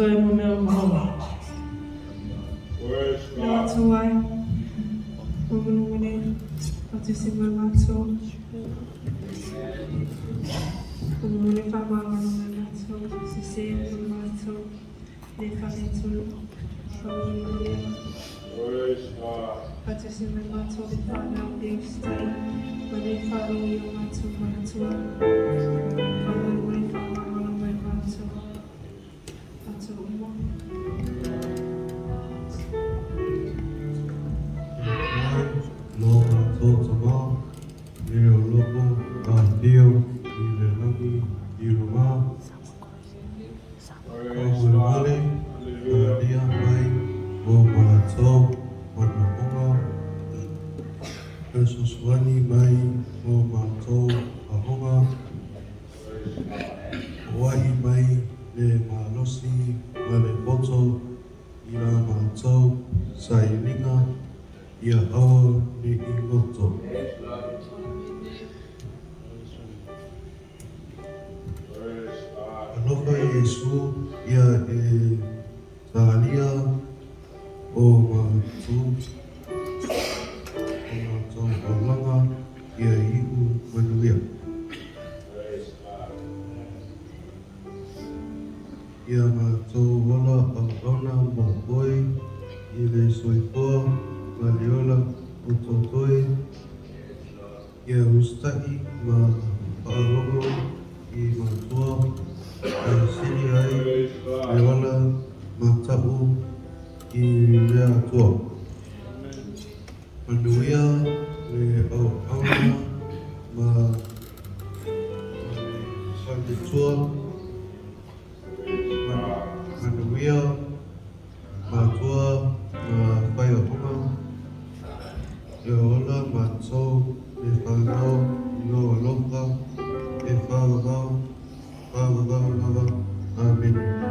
soe mo mea mahalo. Nā tuai, mawunumene, patusi mai mātou. Mawunumene whamāwana mai mātou, sise mai mātou, ne whane tunu, mawunumene. Patusi mai mātou, ne whanau deustai, ma ne whanau i o mātou mātua. Mawunumene whamāwana mai mātou, mātou umo. Loka tōtama, reo loko, a teo, i le rangi, i runga. Kahu hale, a ria mai, o mātou, mana honga. Pesosuani mai, o mātou, a honga. Oahi mai, le mālosi, ma le poto, i rā mātou, sai ringa. Ia au ni I ngoto. Anoka Yesu ia e tālia o mātou o langa ia ihu manuia. Ia mātou wala au ana mo koe I le soipoa Maliola o tōtoi, ia ustai ma whaalongo I mātua, a siri ai le wala ma tau I rea tua. Manuia le au auna ma whale tua, manuia mātua ma whai o honga, Ia ola mātou e whanau I o aloha e whawagau, Amen.